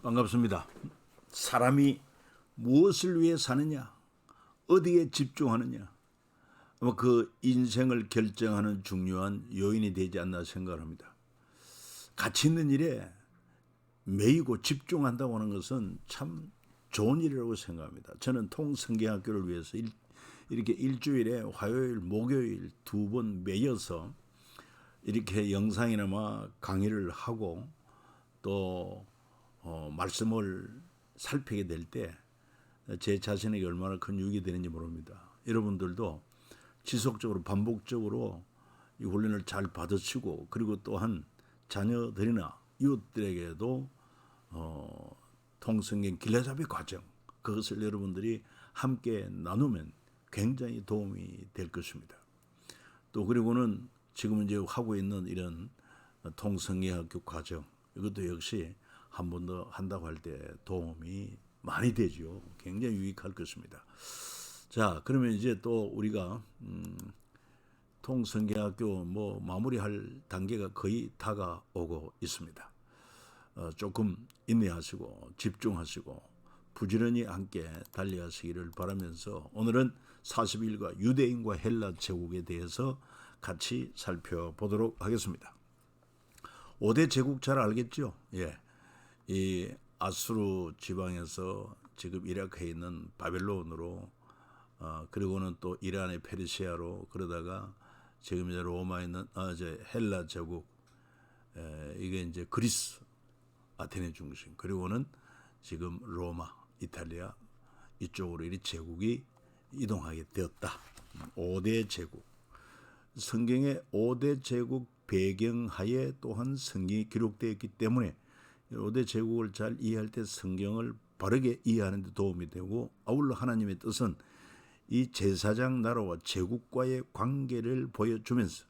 반갑습니다. 사람이 무엇을 위해 사느냐, 어디에 집중하느냐, 아마 그 인생을 결정하는 중요한 요인이 되지 않나 생각을 합니다. 가치 있는 일에 매이고 집중한다고 하는 것은 참 좋은 일이라고 생각합니다. 저는 통성경학교를 위해서 이렇게 일주일에 화요일, 목요일 2번 매여서 이렇게 영상이나 강의를 하고 또 말씀을 살피게 될 때 제 자신에게 얼마나 큰 유익이 되는지 모릅니다. 여러분들도 지속적으로 반복적으로 이 훈련을 잘 받으시고 그리고 또한 자녀들이나 이웃들에게도 통성경 길라잡이 과정 그것을 여러분들이 함께 나누면 굉장히 도움이 될 것입니다. 또 그리고는 지금 이제 하고 있는 이런 통성경학교 과정 이것도 역시 한 번 더 한다고 할 때 도움이 많이 되죠. 굉장히 유익할 것입니다. 자, 그러면 이제 또 우리가 통성경학교 마무리할 단계가 거의 다가오고 있습니다. 조금 인내하시고 집중하시고 부지런히 함께 달려가시기를 바라면서 오늘은 40일과 유대인과 헬라 제국에 대해서 같이 살펴보도록 하겠습니다. 5대 제국 잘 알겠죠? 예. 이 아수르 지방에서 지금 이라크에 있는 바벨론으로 그리고는 또 이란의 페르시아로 그러다가 지금 이제 로마에 있는 이제 헬라 제국 이게 이제 그리스 아테네 중심 그리고는 지금 로마 이탈리아 이쪽으로 이 제국이 이동하게 되었다. 5대 제국. 성경의 5대 제국 배경하에 또한 성경이 기록되어 있기 때문에 5대 제국을 잘 이해할 때 성경을 바르게 이해하는 데 도움이 되고 아울러 하나님의 뜻은 이 제사장 나라와 제국과의 관계를 보여주면서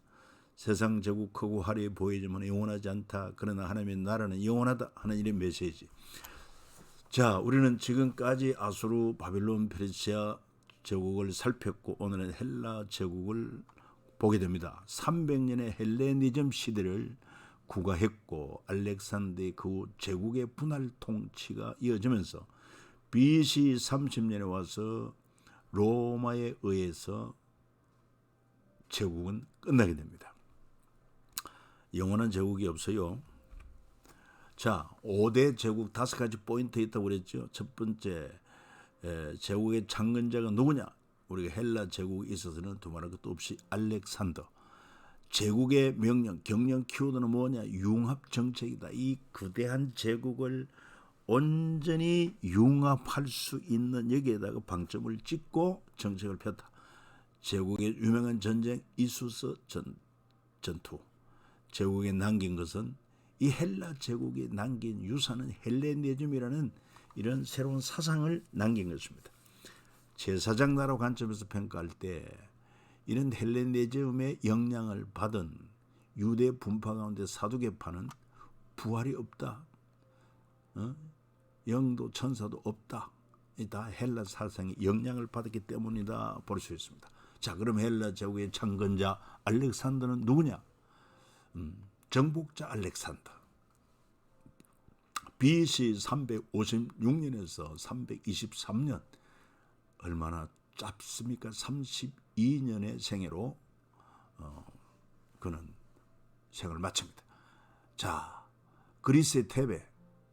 세상 제국 크고 화려해 보이지만 영원하지 않다. 그러나 하나님의 나라는 영원하다 하는 이런 메시지. 자, 우리는 지금까지 아수르, 바빌론, 페르시아 제국을 살폈고 오늘은 헬라 제국을 보게 됩니다. 300년의 헬레니즘 시대를 구가했고 알렉산더의 그 제국의 분할 통치가 이어지면서 BC 30년에 와서 로마에 의해서 제국은 끝나게 됩니다. 영원한 제국이 없어요. 자, 5대 제국 5가지 포인트 있다고 그랬죠. 첫 번째 제국의 창건자가 누구냐? 우리가 헬라 제국에 있어서는 두말할 것도 없이 알렉산더. 제국의 명령, 경영 키워드는 뭐냐? 융합 정책이다. 이 거대한 제국을 온전히 융합할 수 있는 여기에다가 방점을 찍고 정책을 폈다. 제국의 유명한 전쟁 이수스 전투. 제국에 남긴 것은 이 헬라 제국이 남긴 유산은 헬레니즘이라는 이런 새로운 사상을 남긴 것입니다. 제사장 나라 관점에서 평가할 때 이런 헬레니즘의 영향을 받은 유대 분파 가운데 사두개파는 부활이 없다. 영도 천사도 없다. 다 헬라 사상이 영향을 받았기 때문이다 볼 수 있습니다. 자, 그럼 헬라 제국의 창건자 알렉산더는 누구냐? 정복자 알렉산더. BC 356년에서 323년 얼마나 짧습니까? 32년의 생애로 그는 생을 마칩니다. 자, 그리스의 테베,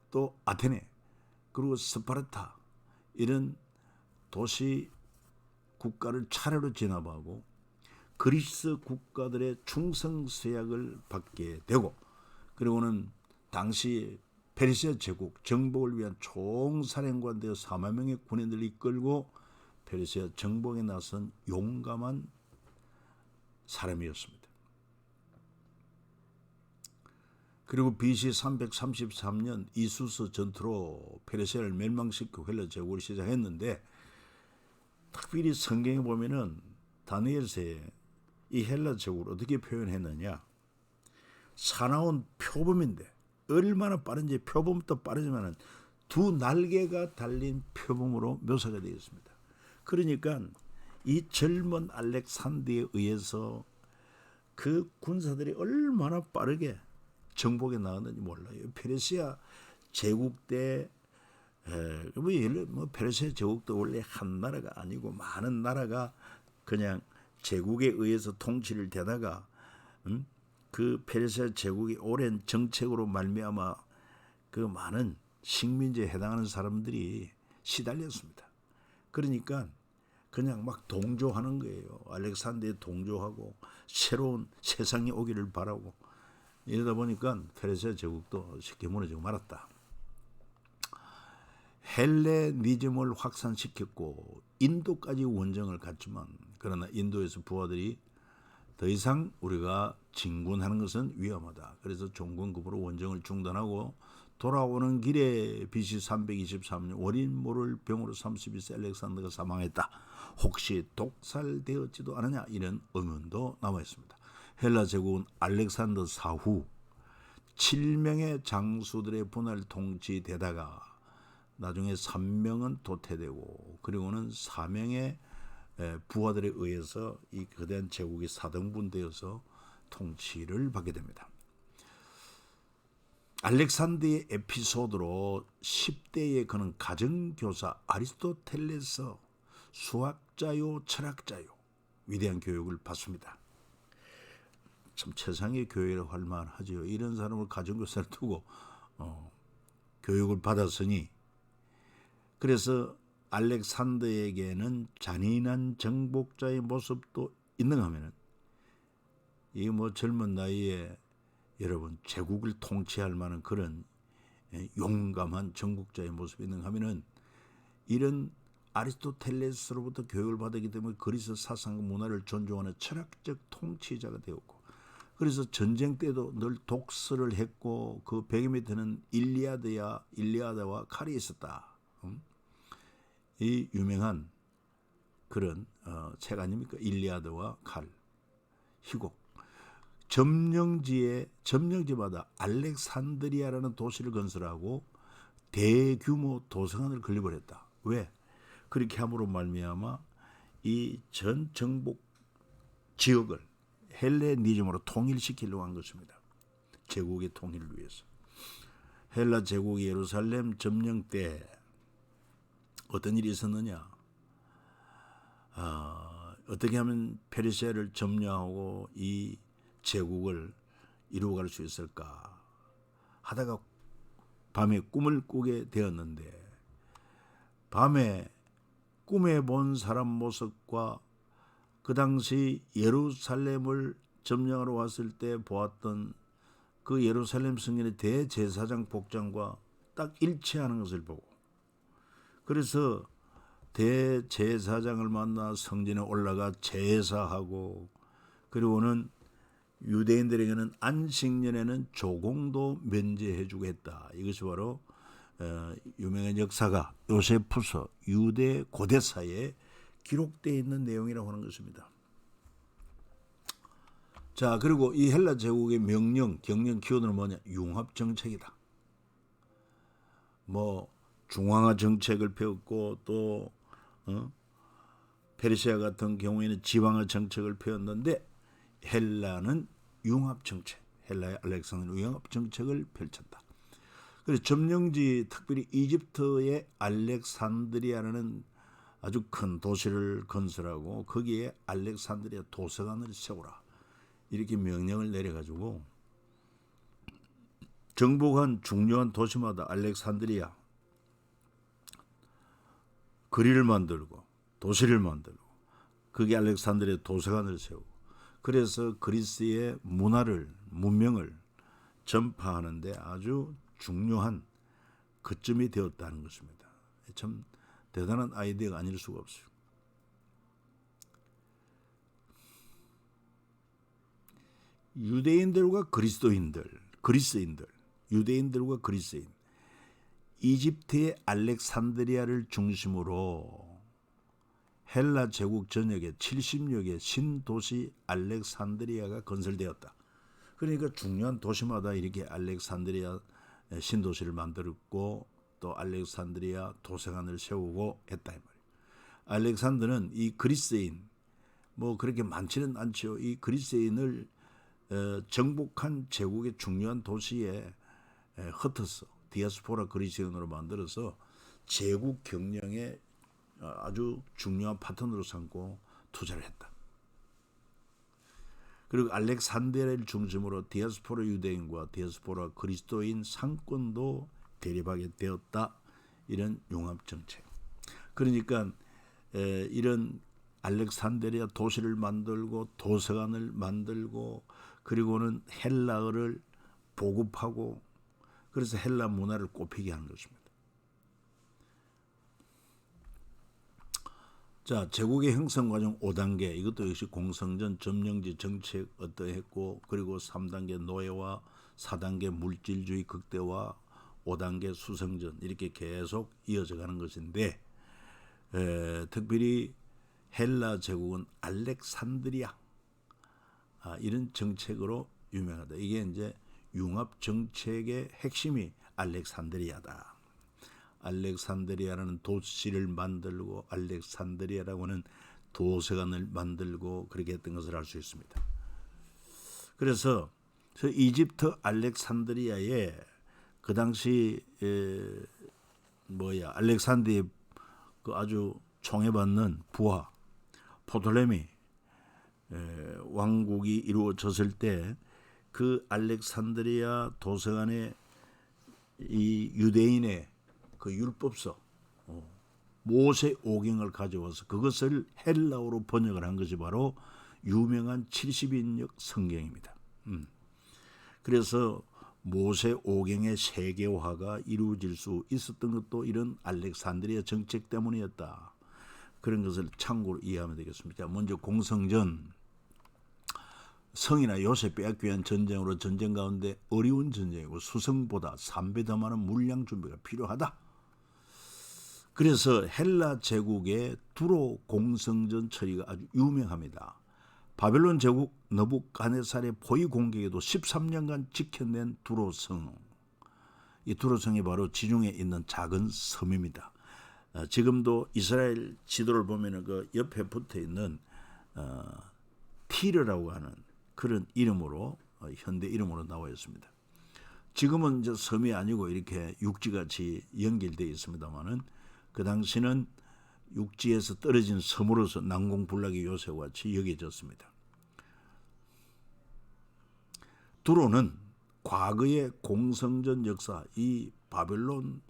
또 아테네, 그리고 스파르타 이런 도시 국가를 차례로 진압하고 그리스 국가들의 충성서약을 받게 되고 그리고는 당시 페르시아 제국 정복을 위한 총사령관 되어 4만 명의 군인들을 이끌고 페르시아 정복에 나선 용감한 사람이었습니다. 그리고 BC 333년 이수스 전투로 페르시아를 멸망시키고 헬라 제국을 시작했는데 특별히 성경에 보면은 다니엘서에 이 헬라 제국을 어떻게 표현했느냐? 사나운 표범인데 얼마나 빠른지 표범부터 빠르지만은 두 날개가 달린 표범으로 묘사가 되어 있습니다. 그러니까 이 젊은 알렉산더에 의해서 그 군사들이 얼마나 빠르게 정복에 나왔는지 몰라요. 페르시아 제국 때 뭐 예를 뭐 페르시아 제국도 원래 한 나라가 아니고 많은 나라가 그냥 제국에 의해서 통치를 되다가 그 페르시아 제국이 오랜 정책으로 말미암아 그 많은 식민지에 해당하는 사람들이 시달렸습니다. 그러니까 그냥 막 동조하는 거예요. 알렉산더에 동조하고 새로운 세상이 오기를 바라고 이러다 보니까 페르시아 제국도 쉽게 무너지고 말았다. 헬레니즘을 확산시켰고 인도까지 원정을 갔지만 그러나 인도에서 부하들이 더 이상 우리가 진군하는 것은 위험하다. 그래서 종군급으로 원정을 중단하고 돌아오는 길에 BC 323년 월인모를 병으로 32세 알렉산더가 사망했다. 혹시 독살되었지도 않느냐 이런 의문도 남아 있습니다. 헬라 제국은 알렉산더 사후 7명의 장수들의 분할 통치되다가 나중에 3명은 도태되고 그리고는 4명의 부하들에 의해서 이 거대한 제국이 4등분되어서 통치를 받게 됩니다. 알렉산더의 에피소드로 10대에 그는 가정교사 아리스토텔레스 수학자요 철학자요 위대한 교육을 받습니다. 참 최상의 교회라고 할 만하죠. 이런 사람을 가정교사를 두고 교육을 받았으니 그래서 알렉산더에게는 잔인한 정복자의 모습도 있는가 하면은 이 뭐 젊은 나이에 여러분 제국을 통치할 만한 그런 용감한 정복자의 모습이 있는가 하면은 이런 아리스토텔레스로부터 교육을 받았기 때문에 그리스 사상과 문화를 존중하는 철학적 통치자가 되었고 그래서 전쟁 때도 늘 독서를 했고 그 베개 밑에는 일리아다와 칼이 있었다. 이 유명한 그런 책 아닙니까? 일리아드와 칼, 희곡. 점령지마다 알렉산드리아라는 도시를 건설하고 대규모 도서관을 건립을 했다. 왜? 그렇게 함으로 말미암아 이 전 정복 지역을 헬레니즘으로 통일시키려고 한 것입니다. 제국의 통일을 위해서. 헬라 제국이 예루살렘 점령 때 어떤 일이 있었느냐? 어떻게 하면 페르시아를 점령하고 이 제국을 이루어갈 수 있을까 하다가 밤에 꿈을 꾸게 되었는데 밤에 꿈에 본 사람 모습과 그 당시 예루살렘을 점령하러 왔을 때 보았던 그 예루살렘 성전의 대제사장 복장과 딱 일치하는 것을 보고 그래서 대제사장을 만나 성전에 올라가 제사하고 그리고는 유대인들에게는 안식년에는 조공도 면제해주고 했다. 이것이 바로 유명한 역사가 요세푸스 유대 고대사에 기록되어 있는 내용이라고 하는 것입니다. 자, 그리고 이 헬라 제국의 명령, 경영 키워드는 뭐냐? 융합정책이다. 뭐 중앙화 정책을 펴었고 또 페르시아 같은 경우에는 지방화 정책을 펴었는데 헬라는 융합정책, 헬라의 알렉산더는 융합정책을 펼쳤다. 그래서 점령지 특별히 이집트의 알렉산드리아라는 아주 큰 도시를 건설하고 거기에 알렉산드리아 도서관을 세우라 이렇게 명령을 내려가지고 정복한 중요한 도시마다 알렉산드리아 거리를 만들고 도시를 만들고 그게 알렉산드리아 도서관을 세우고 그래서 그리스의 문명을 전파하는데 아주 중요한 거점이 되었다는 것입니다. 참 대단한 아이디어가 아닐 수가 없어요. 유대인들과 그리스인들, 유대인들과 그리스인, 이집트의 알렉산드리아를 중심으로 헬라 제국 전역에 70여 개 신도시 알렉산드리아가 건설되었다. 그러니까 중요한 도시마다 이렇게 알렉산드리아 신도시를 만들었고 또 알렉산드리아 도서관을 세우고 했다 이 말이에요. 알렉산더는 이 그리스인 뭐 그렇게 많지는 않죠. 이 그리스인을 정복한 제국의 중요한 도시에 흩어서 디아스포라 그리스도인으로 만들어서 제국 경영에 아주 중요한 파트너로 삼고 투자를 했다. 그리고 알렉산드리아를 중심으로 디아스포라 유대인과 디아스포라 그리스도인 상권도 대립하게 되었다. 이런 융합정책. 그러니까 이런 알렉산드리아 도시를 만들고 도서관을 만들고 그리고는 헬라어를 보급하고 그래서 헬라 문화를 꽃피게 하는 것입니다. 자, 제국의 형성 과정 5단계, 이것도 역시 공성전 점령지 정책 어떠했고, 그리고 3단계 노예화, 4단계 물질주의 극대화, 5단계 수성전, 이렇게 계속 이어져 가는 것인데, 특별히 헬라 제국은 알렉산드리아, 이런 정책으로 유명하다. 이게 이제 융합 정책의 핵심이 알렉산드리아다. 알렉산드리아라는 도시를 만들고 알렉산드리아라고 하는 도서관을 만들고 그렇게 했던 것을 알 수 있습니다. 그래서 이집트 알렉산드리아에 그 당시 알렉산드리아 그 아주 총애받는 부하 포톨레미 왕국이 이루어졌을 때 그 알렉산드리아 도서관에 이 유대인의 그 율법서 모세 오경을 가져와서 그것을 헬라어로 번역을 한 것이 바로 유명한 70인역 성경입니다. 그래서 모세 오경의 세계화가 이루어질 수 있었던 것도 이런 알렉산드리아 정책 때문이었다. 그런 것을 참고로 이해하면 되겠습니다. 먼저 공성전, 성이나 요새 빼앗기 위한 전쟁으로 전쟁 가운데 어려운 전쟁이고 수성보다 3배 더 많은 물량 준비가 필요하다. 그래서 헬라 제국의 두로 공성전 처리가 아주 유명합니다. 바벨론 제국 느부갓네살의 포위 공격에도 13년간 지켜낸 두로성. 이 두로성이 바로 지중해에 있는 작은 섬입니다. 지금도 이스라엘 지도를 보면 그 옆에 붙어 있는 티르라고 하는 그런 이름으로 현대 이름으로 나와 있습니다. 지금은 이제 섬이 아니고 이렇게 육지같이 연결되어 있습니다만은 그 당시는 육지에서 떨어진 섬으로서 난공불락의 요새와 같이 여겨졌습니다. 두로는 과거의 공성전 역사, 이 바벨론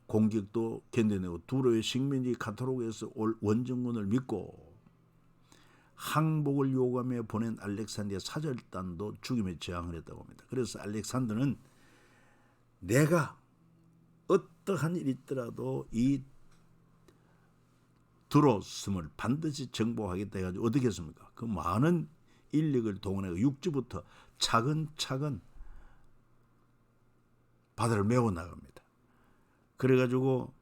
공격도 견뎌내고 두로의 식민지 카타로그에서 올 원정군을 믿고 항복을 요구하며 보낸 알렉산드리아 사절단도 죽임에 저항을 했다고 합니다. 그래서 알렉산더는 내가 어떠한 일이 있더라도 이 두로섬을 반드시 정복하겠다 해가지고 어떻게 했습니까? 그 많은 인력을 동원해서 육지부터 차근차근 바다를 메워 나갑니다. 그래가지고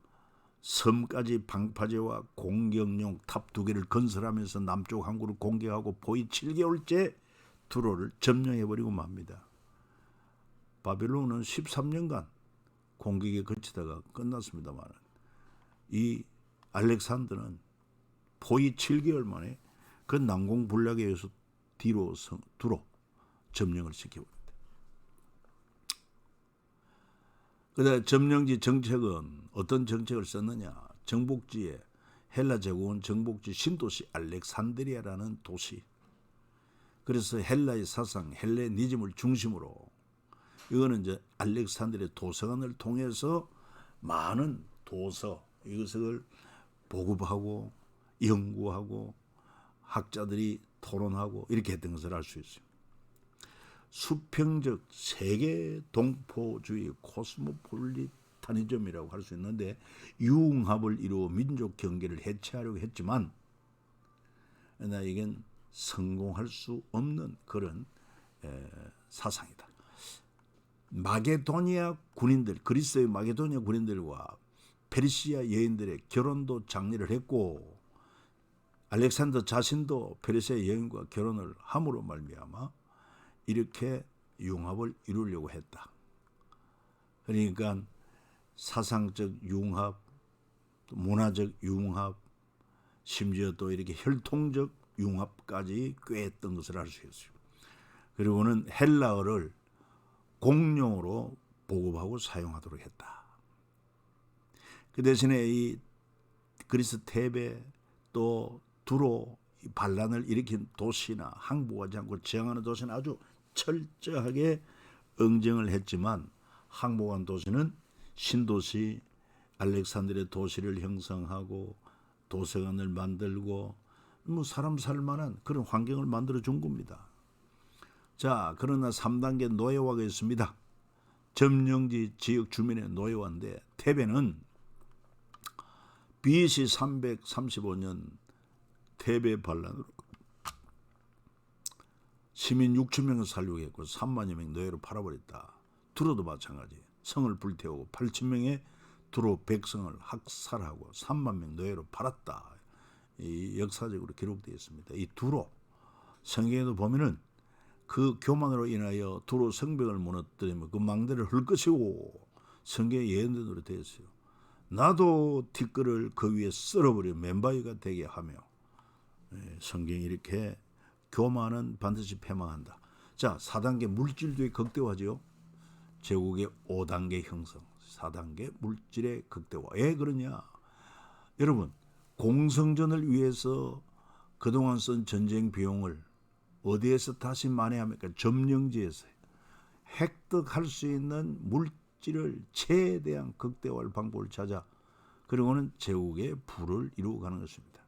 섬까지 방파제와 공격용 탑 2개를 건설하면서 남쪽 항구를 공격하고 포위 7개월째 두로를 점령해버리고 맙니다. 바벨론은 13년간 공격에 거치다가 끝났습니다만 이 알렉산더는 포위 7개월 만에 그 난공불락에 의해서 두로 점령을 시켜버립니다. 그다음에 점령지 정책은 어떤 정책을 썼느냐? 정복지에 헬라 제국은 정복지 신도시 알렉산드리아라는 도시. 그래서 헬라의 사상, 헬레니즘을 중심으로 이거는 이제 알렉산드리아 도서관을 통해서 많은 도서 이것을 보급하고 연구하고 학자들이 토론하고 이렇게 했던 것을 알 수 있어요. 수평적 세계 동포주의 코스모폴리타니즘이라고 할 수 있는데 융합을 이루어 민족 경계를 해체하려고 했지만 이건 성공할 수 없는 그런 사상이다. 마게도니아 군인들, 그리스의 마게도니아 군인들과 페르시아 여인들의 결혼도 장려를 했고 알렉산더 자신도 페르시아 여인과 결혼을 함으로 말미암아 이렇게 융합을 이루려고 했다. 그러니까 사상적 융합, 문화적 융합, 심지어 또 이렇게 혈통적 융합까지 꾀했던 것을 알 수 있어요. 그리고는 헬라어를 공용어로 보급하고 사용하도록 했다. 그 대신에 이 그리스 테베 또 두로 반란을 일으킨 도시나 항복하지 않고 저항하는 도시는 아주 철저하게 응징을 했지만 항복한 도시는 신도시 알렉산드리아 도시를 형성하고 도서관을 만들고 사람 살 만한 그런 환경을 만들어 준 겁니다. 자, 그러나 3단계 노예화가 있습니다. 점령지 지역 주민의 노예화인데 테베는 BC 335년 테베 반란으로 시민 6천 명을 살육했고 3만여 명 노예로 팔아버렸다. 두로도 마찬가지. 성을 불태우고 8천 명의 두로 백성을 학살하고 3만 명 노예로 팔았다. 이 역사적으로 기록되어 있습니다. 이 두로 성경에도 보면은 그 교만으로 인하여 두로 성벽을 무너뜨리면 그 망대를 헐 것이고 성경에 예언대로 되어 있어요. 나도 티끌을 그 위에 썰어버려 맨바위가 되게 하며 성경이 이렇게 교만은 반드시 패망한다. 자, 4단계 물질주의 극대화죠. 제국의 5단계 형성, 4단계 물질의 극대화. 왜 그러냐? 여러분, 공성전을 위해서 그동안 쓴 전쟁 비용을 어디에서 다시 만회합니까? 점령지에서. 획득할 수 있는 물질을 최대한 극대화할 방법을 찾아 그리고는 제국의 부를 이루어가는 것입니다.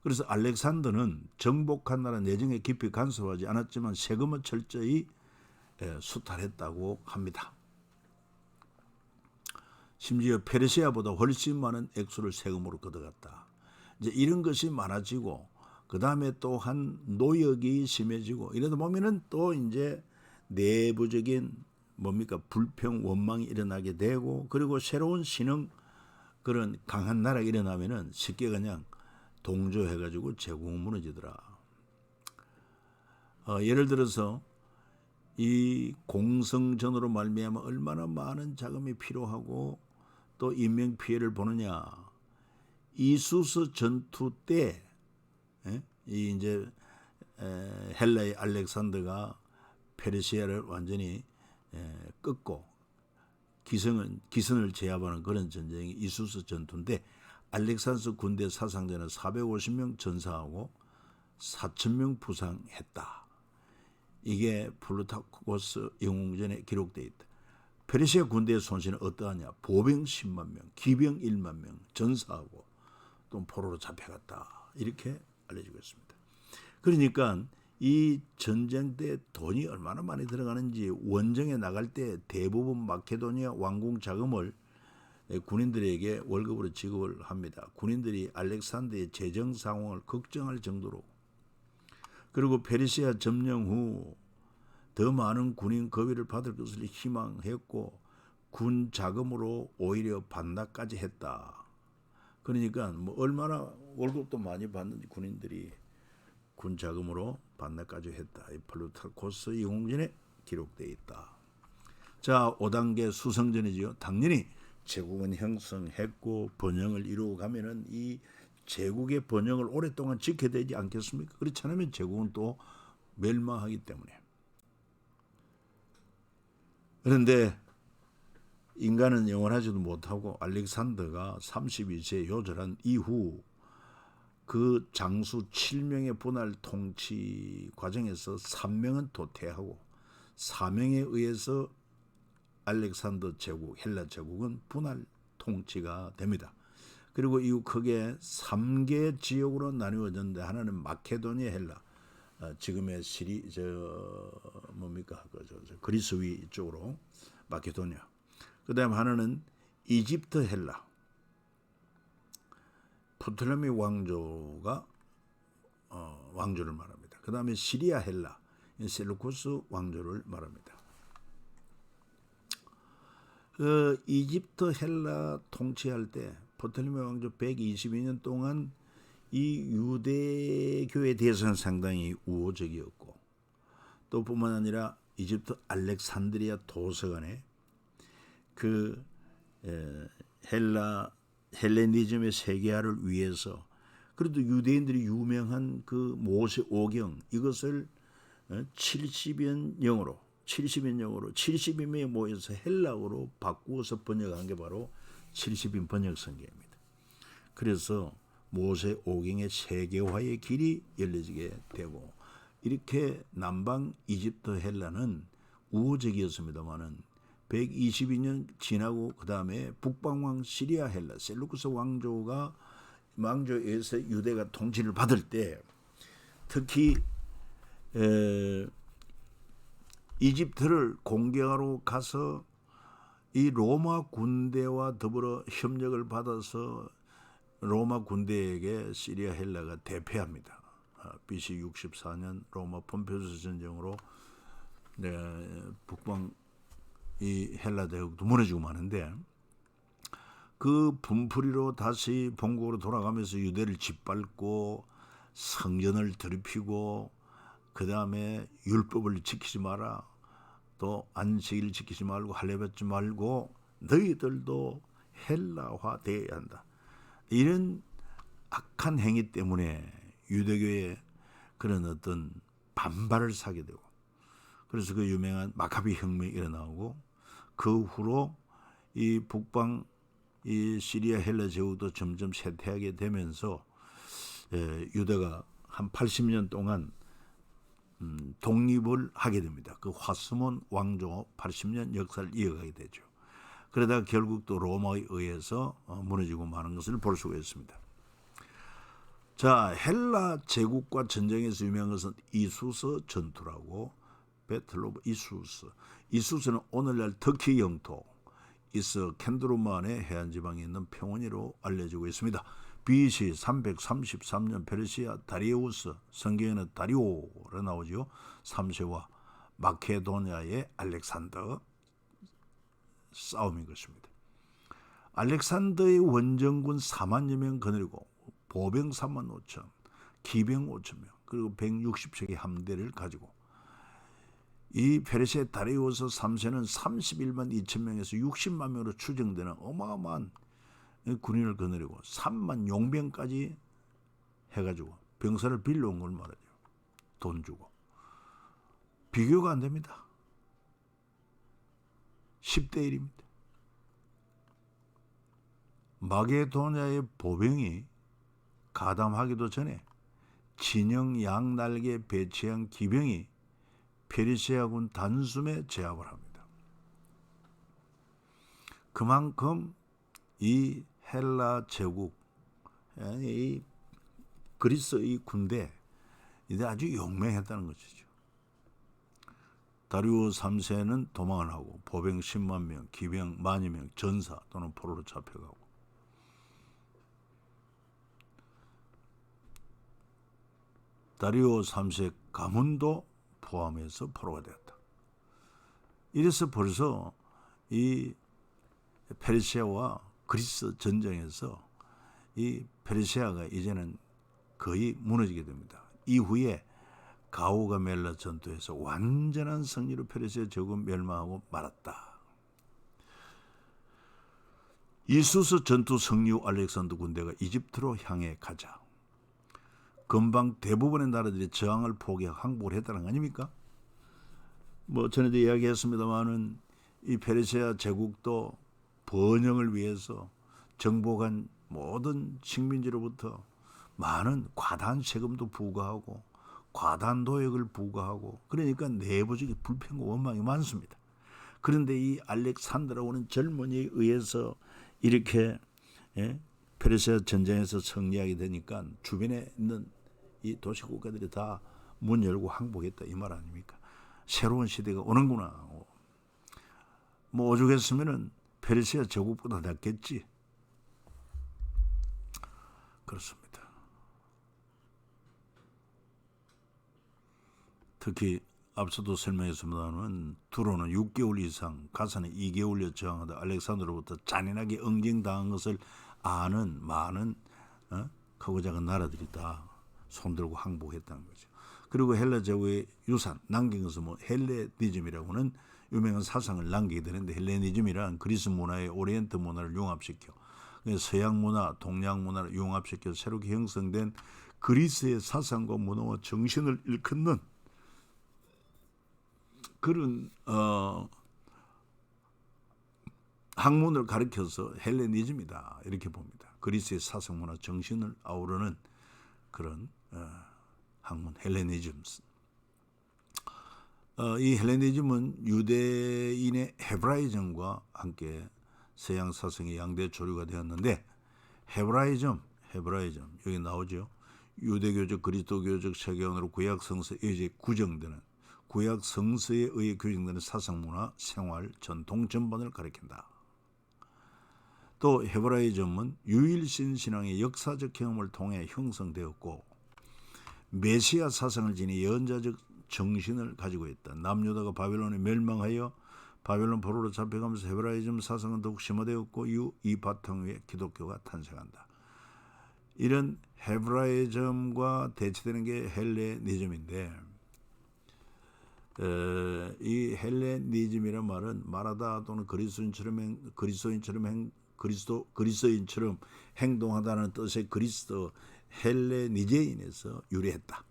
그래서 알렉산더는 정복한 나라 내정에 깊이 간섭하지 않았지만 세금은 철저히 수탈했다고 합니다. 심지어 페르시아보다 훨씬 많은 액수를 세금으로 걷어갔다. 이제 이런 것이 많아지고 그 다음에 또한 노역이 심해지고 이러다 보면은 또 이제 내부적인 불평 원망이 일어나게 되고 그리고 새로운 신흥 그런 강한 나라가 일어나면은 쉽게 그냥 동조해가지고 제국은 무너지더라. 예를 들어서 이 공성전으로 말미암아 얼마나 많은 자금이 필요하고 또 인명 피해를 보느냐. 이수스 전투 때 이 이제 헬라의 알렉산더가 페르시아를 완전히 꺾고 기선을 제압하는 그런 전쟁이 이수스 전투인데 알렉산더 군대 사상자는 450명 전사하고 4,000명 부상했다. 이게 플루타코스 영웅전에 기록되어 있다. 페르시아 군대의 손실은 어떠하냐? 보병 10만 명, 기병 1만 명 전사하고 또 포로로 잡혀갔다. 이렇게 알려지고 있습니다. 그러니까 이 전쟁 때 돈이 얼마나 많이 들어가는지 원정에 나갈 때 대부분 마케도니아 왕궁 자금을 군인들에게 월급으로 지급을 합니다. 군인들이 알렉산더의 재정 상황을 걱정할 정도로. 그리고 페르시아 점령 후 더 많은 군인 급여를 받을 것을 희망했고 군 자금으로 오히려 반납까지 했다. 그러니까 얼마나 월급도 많이 받는지 군인들이 군 자금으로 반납까지 했다. 이 플루타코스 영웅전에 기록되어 있다. 자, 5단계 수성전이지요. 당연히 제국은 형성했고 번영을 이루어 가면은 이 제국의 번영을 오랫동안 지켜야 되지 않겠습니까? 그렇지 않으면 제국은 또 멸망하기 때문에. 그런데 인간은 영원하지도 못하고 알렉산더가 32세에 요절한 이후 그 장수 7명의 분할 통치 과정에서 3명은 도태하고 4명에 의해서 알렉산더 제국, 헬라 제국은 분할 통치가 됩니다. 그리고 이후 크게 3개 지역으로 나누어졌는데 하나는 마케도니아 헬라, 지금의 그리스 위 쪽으로 마케도니아. 그다음 하나는 이집트 헬라. 프톨레미 왕조가 왕조를 말합니다. 그다음에 시리아 헬라, 셀루쿠스 왕조를 말합니다. 그 이집트 헬라 통치할 때 프톨레미 왕조 122년 동안 이 유대교에 대해서는 상당히 우호적이었고 또 뿐만 아니라 이집트 알렉산드리아 도서관에 그 헬레니즘의 세계화를 위해서 그래도 유대인들이 유명한 그 모세 오경 이것을 70여 영어로 70인용으로 70인명이 모여서 헬라어로 바꾸어서 번역한 게 바로 70인 번역 성경입니다. 그래서 모세 오경의 세계화의 길이 열려지게 되고, 이렇게 남방 이집트 헬라는 우호적이었습니다마는 122년 지나고 그 다음에 북방왕 시리아 헬라 셀루쿠스 왕조에서 유대가 통치를 받을 때, 특히 이집트를 공격하러 가서 이 로마 군대와 더불어 협력을 받아서 로마 군대에게 시리아 헬라가 대패합니다. BC 64년 로마 폼페이오스 전쟁으로 북방 이 헬라 대국도 무너지고 마는데, 그 분풀이로 다시 본국으로 돌아가면서 유대를 짓밟고 성전을 더럽히고, 그 다음에 율법을 지키지 마라, 또 안식일을 지키지 말고 할례 받지 말고 너희들도 헬라화 되어야 한다, 이런 악한 행위 때문에 유대교에 그런 어떤 반발을 사게 되고, 그래서 그 유명한 마카비 혁명이 일어나고, 그 후로 이 북방 이 시리아 헬라 제국도 점점 쇠퇴하게 되면서 유대가 한 80년 동안 독립을 하게 됩니다. 그 화스몬 왕조 80년 역사를 이어가게 되죠. 그러다가 결국 또 로마에 의해서 무너지고 마는 것을 볼 수가 있습니다. 자, 헬라 제국과 전쟁에서 유명한 것은 이수스 전투라고, 배틀 오브 이수스. 이수스는 오늘날 터키 영토 캔드로만의 해안 지방에 있는 평원이로 알려지고 있습니다. BC 333년 페르시아 다리우스, 성경에는 다리오라 나오죠. 3세와 마케도니아의 알렉산더 싸움인 것입니다. 알렉산더의 원정군 4만여 명 거느리고 보병 3만 5천, 기병 5천 명, 그리고 160척의 함대를 가지고 이 페르시아 다리우스 3세는 31만 2천 명에서 60만 명으로 추정되는 어마어마한 군인을 거느리고 3만 용병까지 해가지고 병사를 빌려온 걸 말하죠. 돈 주고. 비교가 안 됩니다. 10대 1입니다. 마게도냐의 보병이 가담하기도 전에 진영 양날개 배치한 기병이 페르시아군 단숨에 제압을 합니다. 그만큼 이 헬라 제국, 이 그리스의 군대, 이제 아주 용맹했다는 것이죠. 다리오 3세는 도망을 하고 보병 10만 명, 기병 10,000여 명, 전사 또는 포로로 잡혀가고, 다리오 3세 가문도 포함해서 포로가 되었다. 이래서 벌써 이 페르시아와 그리스 전쟁에서 이 페르시아가 이제는 거의 무너지게 됩니다. 이후에 가우가멜라 전투에서 완전한 승리로 페르시아 제국은 멸망하고 말았다. 이수스 전투 승리 후 알렉산더 군대가 이집트로 향해 가자 금방 대부분의 나라들이 저항을 포기하고 항복을 했다는 거 아닙니까? 전에도 이야기했습니다마는 이 페르시아 제국도 번영을 위해서 정복한 모든 식민지로부터 많은 과다한 세금도 부과하고 과다한 도액을 부과하고, 그러니까 내부적인 불평과 원망이 많습니다. 그런데 이 알렉산드라고는 젊은이에 의해서 이렇게 페르시아 전쟁에서 승리하게 되니까 주변에 있는 이 도시 국가들이 다 문 열고 항복했다, 이 말 아닙니까? 새로운 시대가 오는구나. 오죽했으면은 페르시아 제국보다 낫겠지. 그렇습니다. 특히 앞서도 설명했습니다만 두로는 6개월 이상, 가사는 2개월여 저항하다 알렉산더로부터 잔인하게 응징당한 것을 아는 많은 크고 작은 나라들이 다 손들고 항복했다는 거죠. 그리고 헬라 제국의 유산 남긴 것은 헬레니즘이라고는 유명한 사상을 남기게 되는데, 헬레니즘이란 그리스 문화의 오리엔트 문화를 융합시켜 서양 문화, 동양 문화를 융합시켜 새롭게 형성된 그리스의 사상과 문화와 정신을 일컫는 그런 학문을 가르쳐서 헬레니즘이다 이렇게 봅니다. 그리스의 사상문화 정신을 아우르는 그런 학문 헬레니즘. 이 헬레니즘은 유대인의 헤브라이즘과 함께 서양 사상의 양대 조류가 되었는데 헤브라이즘 여기 나오죠. 유대교적 그리스도교적 세계관으로 구약 성서에 의해 구정되는 구약 성서에 의해 규정되는 사상문화 생활 전통 전반을 가리킨다. 또 헤브라이즘은 유일신 신앙의 역사적 경험을 통해 형성되었고 메시아 사상을 지닌 예언자적 정신을 가지고 있다. 남유다가 바벨론에 멸망하여 바벨론 포로로 잡혀가면서 헤브라이즘 사상은 더욱 심화되었고 이후 이 바탕 위에 기독교가 탄생한다. 이런 헤브라이즘과 대치되는 게 헬레니즘인데 이 헬레니즘이란 말은 말하다 또는 그리스도인처럼 행동하다는 뜻의 그리스도 헬레니제인에서 유래했다.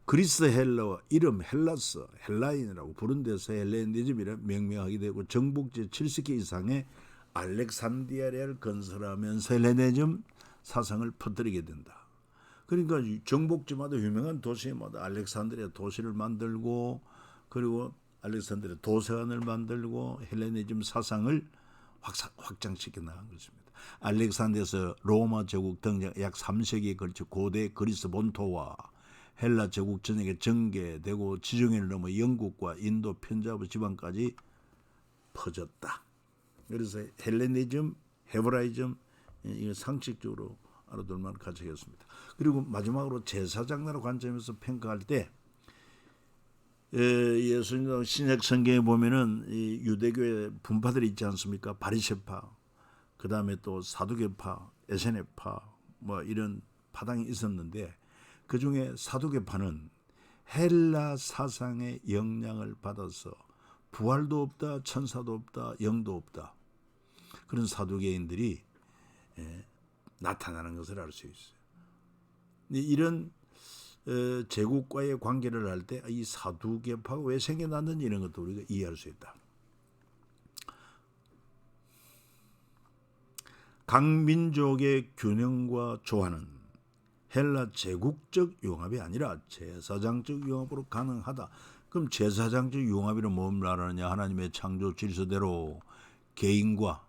그리스 헬라와 이름 헬라스 헬라인이라고 부른 데서 헬레니즘이라 명명하게 되고 정복제 7세기 이상의 알렉산드리아를 건설하면서 헬레니즘 사상을 퍼뜨리게 된다. 그러니까 정복지마다 유명한 도시마다 알렉산드리아 도시를 만들고 그리고 알렉산드리아 도서관을 만들고 헬레니즘 사상을 확장시켜 나간 것입니다. 알렉산드리아에서 로마 제국 등장 약 3세기에 걸쳐 고대 그리스 본토와 헬라 제국 전역에 전개되고 지중해를 넘어 영국과 인도 편자부 지방까지 퍼졌다. 그래서 헬레니즘, 헤브라이즘 이거 상식적으로 알아둘 만한 가치였습니다. 그리고 마지막으로 제사장나라 관점에서 평가할 때 예수님 신약 성경에 보면은 이 유대교의 분파들이 있지 않습니까? 바리새파, 그 다음에 또 사두개파, 에세네파 뭐 이런 파당이 있었는데 그 중에 사두개파는 헬라 사상의 영향을 받아서 부활도 없다, 천사도 없다, 영도 없다 그런 사두개인들이 나타나는 것을 알 수 있어요. 이런 제국과의 관계를 할 때 이 사두개파가 왜 생겨났는지 이런 것도 우리가 이해할 수 있다. 각 민족의 균형과 조화는 헬라 제국적 융합이 아니라 제사장적 융합으로 가능하다. 그럼 제사장적 융합이란 뭘 말하느냐? 하나님의 창조 질서대로 개인과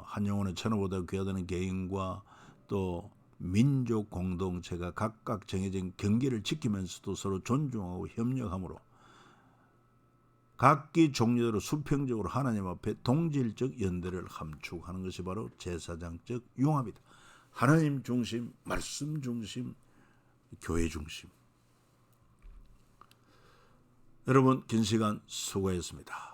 한 영혼의 천하보다 귀하다는 개인과 또 민족 공동체가 각각 정해진 경계를 지키면서도 서로 존중하고 협력함으로 각기 종류대로 수평적으로 하나님 앞에 동질적 연대를 함축하는 것이 바로 제사장적 융합이다. 하나님 중심, 말씀 중심, 교회 중심. 여러분 긴 시간 수고했습니다.